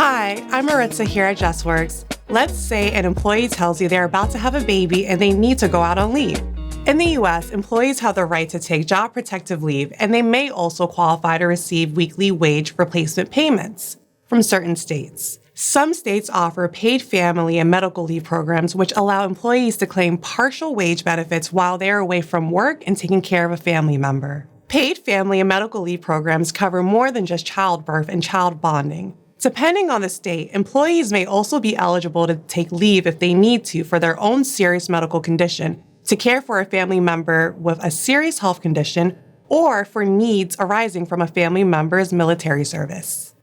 Hi, I'm Maritza here at Justworks. Let's say an employee tells you they're about to have a baby and they need to go out on leave. In the U.S., employees have the right to take job protective leave, and they may also qualify to receive weekly wage replacement payments from certain states. Some states offer paid family and medical leave programs, which allow employees to claim partial wage benefits while they are away from work and taking care of a family member. Paid family and medical leave programs cover more than just childbirth and child bonding. Depending on the state, employees may also be eligible to take leave if they need to for their own serious medical condition, to care for a family member with a serious health condition, or for needs arising from a family member's military service.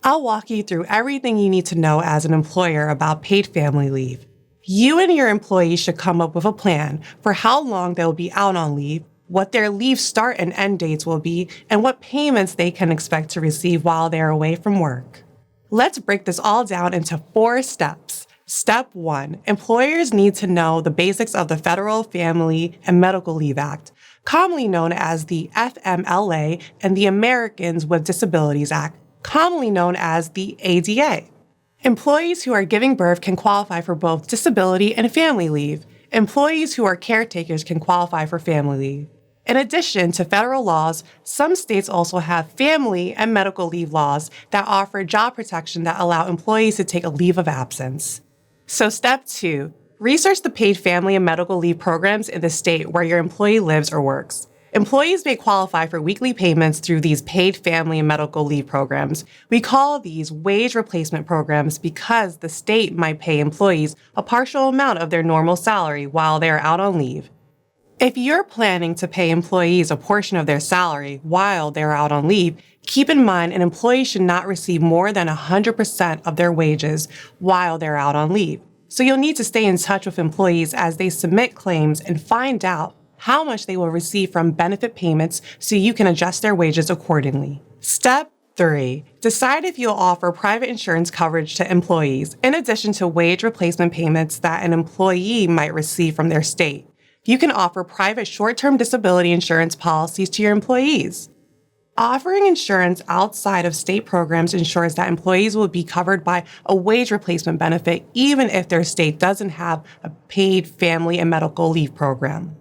I'll walk you through everything you need to know as an employer about paid family leave. You and your employees should come up with a plan for how long they'll be out on leave, what their leave start and end dates will be, and what payments they can expect to receive while they're away from work. Let's break this all down into 4 steps. Step 1, employers need to know the basics of the Federal Family and Medical Leave Act, commonly known as the FMLA, and the Americans with Disabilities Act, commonly known as the ADA. Employees who are giving birth can qualify for both disability and family leave. Employees who are caretakers can qualify for family leave. In addition to federal laws, some states also have family and medical leave laws that offer job protection that allow employees to take a leave of absence. So step 2, research the paid family and medical leave programs in the state where your employee lives or works. Employees may qualify for weekly payments through these paid family and medical leave programs. We call these wage replacement programs because the state might pay employees a partial amount of their normal salary while they are out on leave. If you're planning to pay employees a portion of their salary while they're out on leave, keep in mind an employee should not receive more than 100% of their wages while they're out on leave. So you'll need to stay in touch with employees as they submit claims and find out how much they will receive from benefit payments so you can adjust their wages accordingly. Step 3, decide if you'll offer private insurance coverage to employees in addition to wage replacement payments that an employee might receive from their state. You can offer private short-term disability insurance policies to your employees. Offering insurance outside of state programs ensures that employees will be covered by a wage replacement benefit even if their state doesn't have a paid family and medical leave program.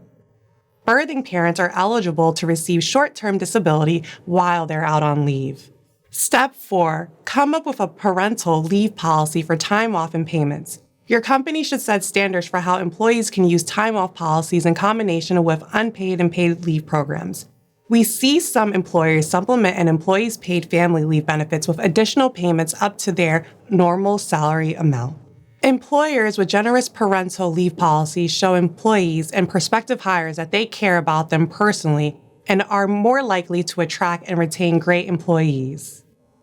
Birthing parents are eligible to receive short-term disability while they're out on leave. Step 4, come up with a parental leave policy for time off and payments. Your company should set standards for how employees can use time off policies in combination with unpaid and paid leave programs. We see some employers supplement an employee's paid family leave benefits with additional payments up to their normal salary amount. Employers with generous parental leave policies show employees and prospective hires that they care about them personally and are more likely to attract and retain great employees.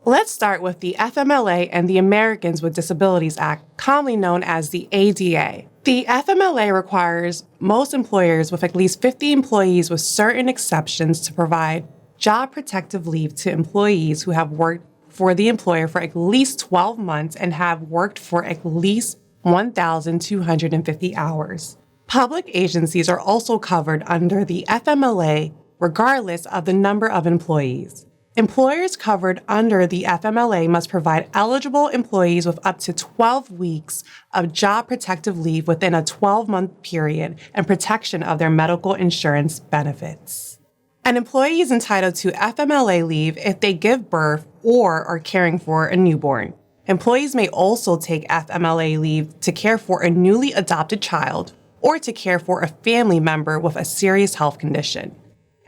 Let's start with the FMLA and the Americans with Disabilities Act, commonly known as the ADA. The FMLA requires most employers with at least 50 employees with certain exceptions to provide job protective leave to employees who have worked for the employer for at least 12 months and have worked for at least 1,250 hours. Public agencies are also covered under the FMLA regardless of the number of employees. Employers covered under the FMLA must provide eligible employees with up to 12 weeks of job protective leave within a 12-month period and protection of their medical insurance benefits. An employee is entitled to FMLA leave if they give birth or are caring for a newborn. Employees may also take FMLA leave to care for a newly adopted child or to care for a family member with a serious health condition.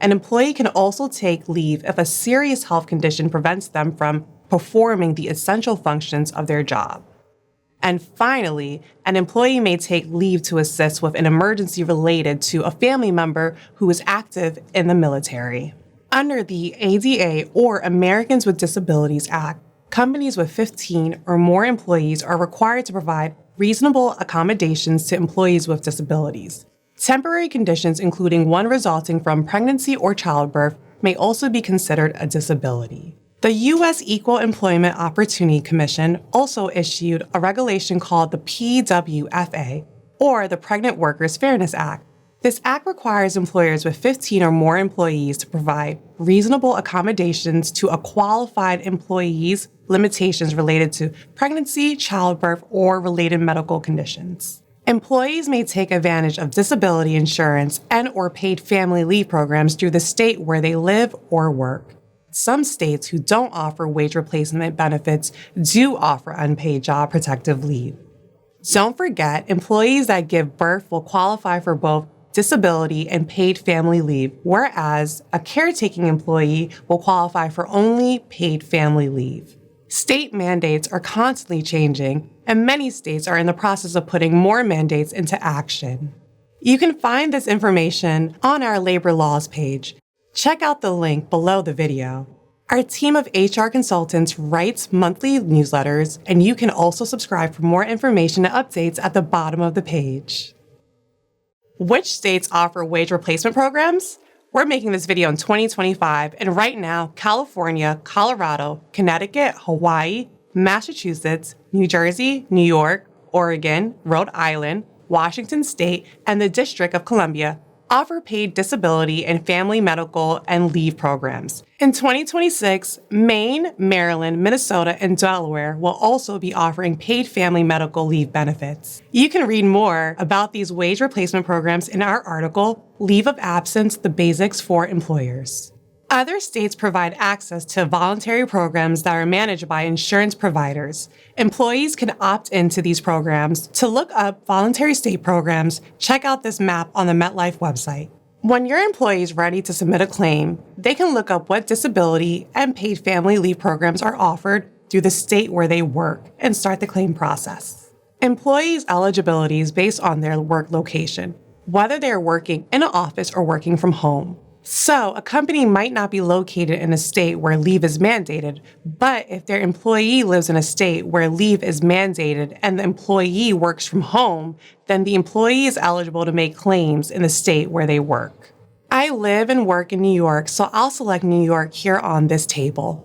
An employee can also take leave if a serious health condition prevents them from performing the essential functions of their job. And finally, an employee may take leave to assist with an emergency related to a family member who is active in the military. Under the ADA or Americans with Disabilities Act, companies with 15 or more employees are required to provide reasonable accommodations to employees with disabilities. Temporary conditions, including one resulting from pregnancy or childbirth, may also be considered a disability. The U.S. Equal Employment Opportunity Commission also issued a regulation called the PWFA, or the Pregnant Workers Fairness Act. This act requires employers with 15 or more employees to provide reasonable accommodations to a qualified employee's limitations related to pregnancy, childbirth, or related medical conditions. Employees may take advantage of disability insurance and/or paid family leave programs through the state where they live or work. Some states who don't offer wage replacement benefits do offer unpaid job protective leave. Don't forget, employees that give birth will qualify for both disability and paid family leave, whereas a caretaking employee will qualify for only paid family leave. State mandates are constantly changing, and many states are in the process of putting more mandates into action. You can find this information on our labor laws page. Check out the link below the video. Our team of HR consultants writes monthly newsletters, and you can also subscribe for more information and updates at the bottom of the page. Which states offer wage replacement programs? We're making this video in 2025, and right now, California, Colorado, Connecticut, Hawaii, Massachusetts, New Jersey, New York, Oregon, Rhode Island, Washington State, and the District of Columbia offer paid disability and family medical and leave programs. In 2026, Maine, Maryland, Minnesota, and Delaware will also be offering paid family medical leave benefits. You can read more about these wage replacement programs in our article, Leave of Absence: The Basics for Employers. Other states provide access to voluntary programs that are managed by insurance providers. Employees can opt into these programs. To look up voluntary state programs, check out this map on the MetLife website. When your employee is ready to submit a claim, they can look up what disability and paid family leave programs are offered through the state where they work and start the claim process. Employees' eligibility is based on their work location, whether they are working in an office or working from home. So, a company might not be located in a state where leave is mandated, but if their employee lives in a state where leave is mandated and the employee works from home, then the employee is eligible to make claims in the state where they work. I live and work in New York, so I'll select New York here on this table.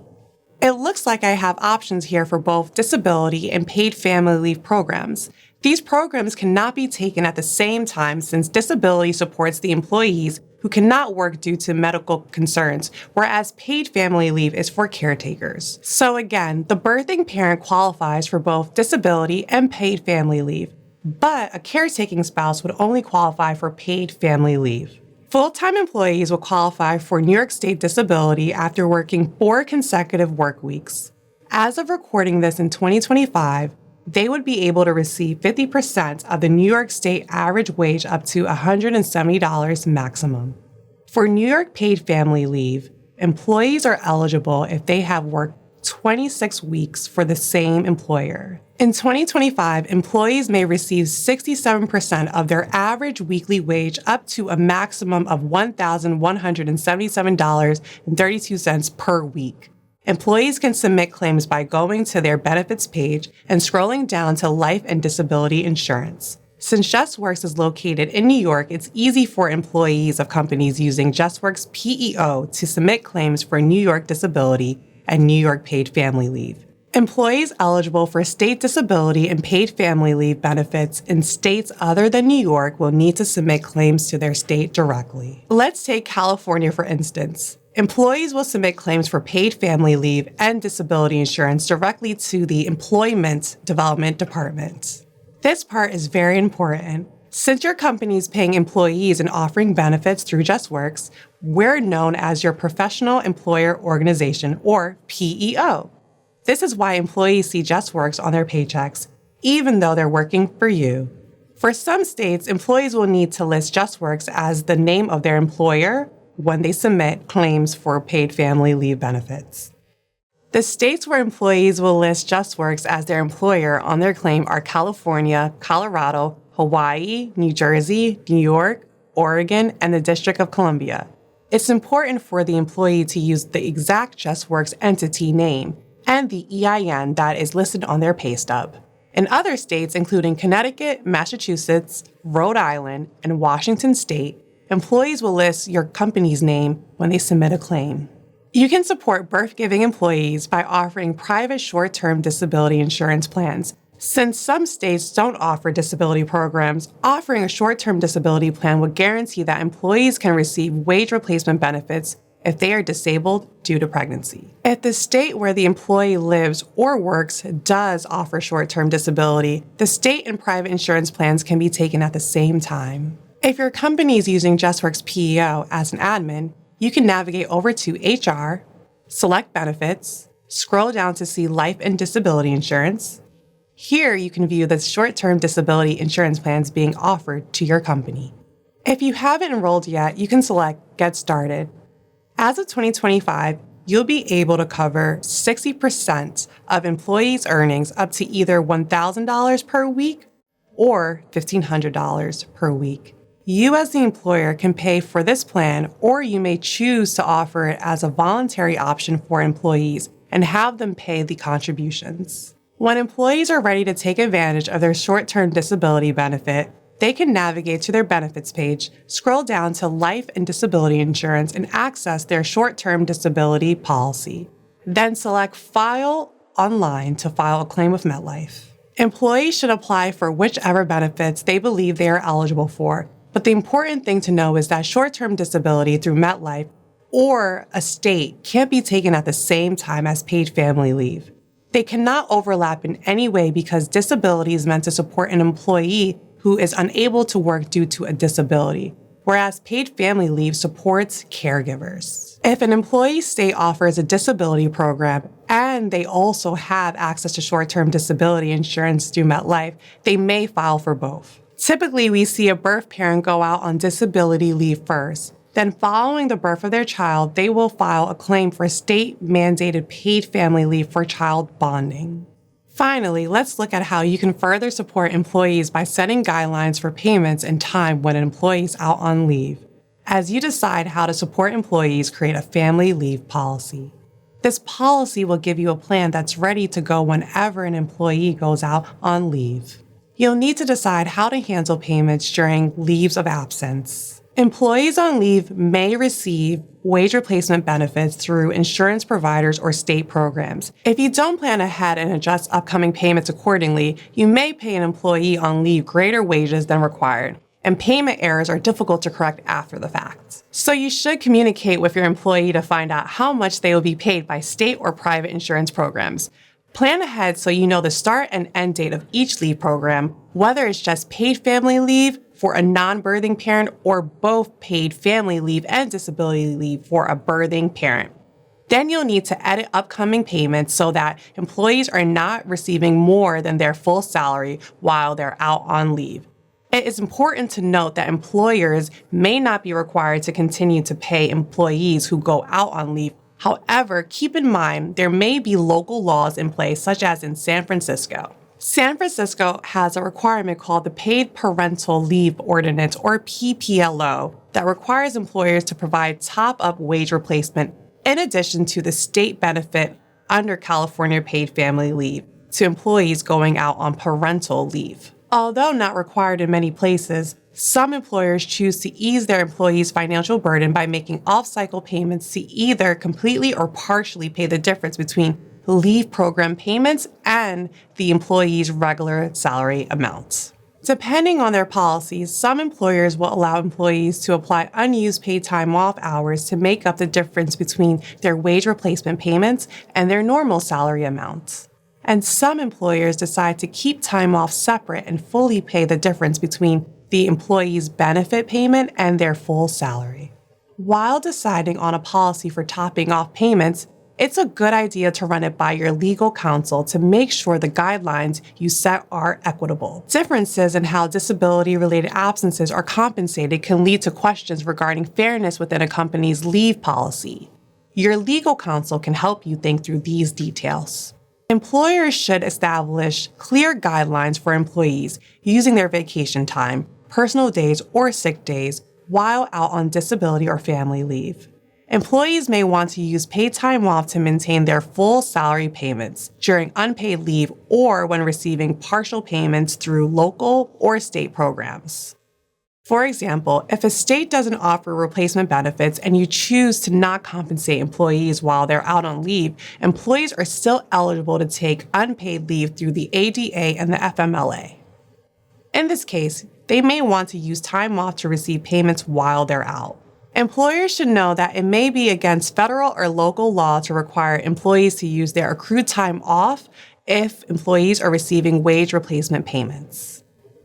It looks like I have options here for both disability and paid family leave programs. These programs cannot be taken at the same time since disability supports the employees who cannot work due to medical concerns, whereas paid family leave is for caretakers. So again, the birthing parent qualifies for both disability and paid family leave, but a caretaking spouse would only qualify for paid family leave. Full-time employees will qualify for New York State disability after working 4 consecutive work weeks. As of recording this in 2025, they would be able to receive 50% of the New York State average wage up to $170 maximum. For New York paid family leave, employees are eligible if they have worked 26 weeks for the same employer. In 2025, employees may receive 67% of their average weekly wage up to a maximum of $1,177.32 per week. Employees can submit claims by going to their benefits page and scrolling down to life and disability insurance. Since Justworks is located in New York, it's easy for employees of companies using Justworks PEO to submit claims for New York disability and New York paid family leave. Employees eligible for state disability and paid family leave benefits in states other than New York will need to submit claims to their state directly. Let's take California for instance. Employees will submit claims for paid family leave and disability insurance directly to the Employment Development Department. This part is very important. Since your company is paying employees and offering benefits through Justworks, we're known as your Professional Employer Organization, or PEO. This is why employees see Justworks on their paychecks, even though they're working for you. For some states, employees will need to list Justworks as the name of their employer when they submit claims for paid family leave benefits. The states where employees will list Justworks as their employer on their claim are California, Colorado, Hawaii, New Jersey, New York, Oregon, and the District of Columbia. It's important for the employee to use the exact Justworks entity name and the EIN that is listed on their pay stub. In other states, including Connecticut, Massachusetts, Rhode Island, and Washington State, employees will list your company's name when they submit a claim. You can support birth-giving employees by offering private short-term disability insurance plans. Since some states don't offer disability programs, offering a short-term disability plan will guarantee that employees can receive wage replacement benefits if they are disabled due to pregnancy. If the state where the employee lives or works does offer short-term disability, the state and private insurance plans can be taken at the same time. If your company is using Justworks PEO as an admin, you can navigate over to HR, select Benefits, scroll down to see Life and Disability Insurance. Here you can view the short-term disability insurance plans being offered to your company. If you haven't enrolled yet, you can select Get Started. As of 2025, you'll be able to cover 60% of employees' earnings up to either $1,000 per week or $1,500 per week. You as the employer can pay for this plan, or you may choose to offer it as a voluntary option for employees and have them pay the contributions. When employees are ready to take advantage of their short-term disability benefit, they can navigate to their benefits page, scroll down to Life and Disability Insurance, and access their short-term disability policy. Then select File Online to file a claim with MetLife. Employees should apply for whichever benefits they believe they are eligible for, but the important thing to know is that short-term disability through MetLife or a state can't be taken at the same time as paid family leave. They cannot overlap in any way because disability is meant to support an employee who is unable to work due to a disability, whereas paid family leave supports caregivers. If an employee state offers a disability program and they also have access to short-term disability insurance through MetLife, they may file for both. Typically, we see a birth parent go out on disability leave first. Then following the birth of their child, they will file a claim for state-mandated paid family leave for child bonding. Finally, let's look at how you can further support employees by setting guidelines for payments and time when an employee is out on leave. As you decide how to support employees, create a family leave policy. This policy will give you a plan that's ready to go whenever an employee goes out on leave. You'll need to decide how to handle payments during leaves of absence. Employees on leave may receive wage replacement benefits through insurance providers or state programs. If you don't plan ahead and adjust upcoming payments accordingly, you may pay an employee on leave greater wages than required, and payment errors are difficult to correct after the fact. So you should communicate with your employee to find out how much they will be paid by state or private insurance programs. Plan ahead so you know the start and end date of each leave program, whether it's just paid family leave for a non-birthing parent or both paid family leave and disability leave for a birthing parent. Then you'll need to edit upcoming payments so that employees are not receiving more than their full salary while they're out on leave. It is important to note that employers may not be required to continue to pay employees who go out on leave. However, keep in mind there may be local laws in place, such as in San Francisco. San Francisco has a requirement called the Paid Parental Leave Ordinance, or PPLO, that requires employers to provide top-up wage replacement in addition to the state benefit under California paid family leave to employees going out on parental leave. Although not required in many places, some employers choose to ease their employees' financial burden by making off-cycle payments to either completely or partially pay the difference between leave program payments and the employee's regular salary amounts. Depending on their policies, some employers will allow employees to apply unused paid time off hours to make up the difference between their wage replacement payments and their normal salary amounts. And some employers decide to keep time off separate and fully pay the difference between the employee's benefit payment and their full salary. While deciding on a policy for topping off payments, it's a good idea to run it by your legal counsel to make sure the guidelines you set are equitable. Differences in how disability-related absences are compensated can lead to questions regarding fairness within a company's leave policy. Your legal counsel can help you think through these details. Employers should establish clear guidelines for employees using their vacation time, personal days, or sick days while out on disability or family leave. Employees may want to use paid time off to maintain their full salary payments during unpaid leave or when receiving partial payments through local or state programs. For example, if a state doesn't offer replacement benefits and you choose to not compensate employees while they're out on leave, employees are still eligible to take unpaid leave through the ADA and the FMLA. In this case, they may want to use time off to receive payments while they're out. Employers should know that it may be against federal or local law to require employees to use their accrued time off if employees are receiving wage replacement payments.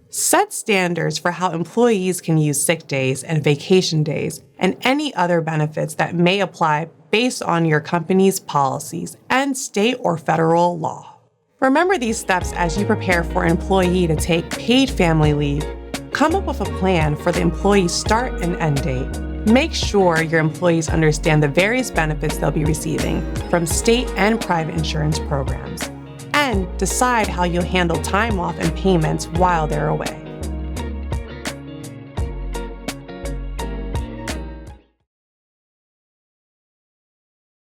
Set standards for how employees can use sick days and vacation days and any other benefits that may apply based on your company's policies and state or federal law. Remember these steps as you prepare for an employee to take paid family leave. Come up with a plan for the employee's start and end date. Make sure your employees understand the various benefits they'll be receiving from state and private insurance programs. And decide how you'll handle time off and payments while they're away.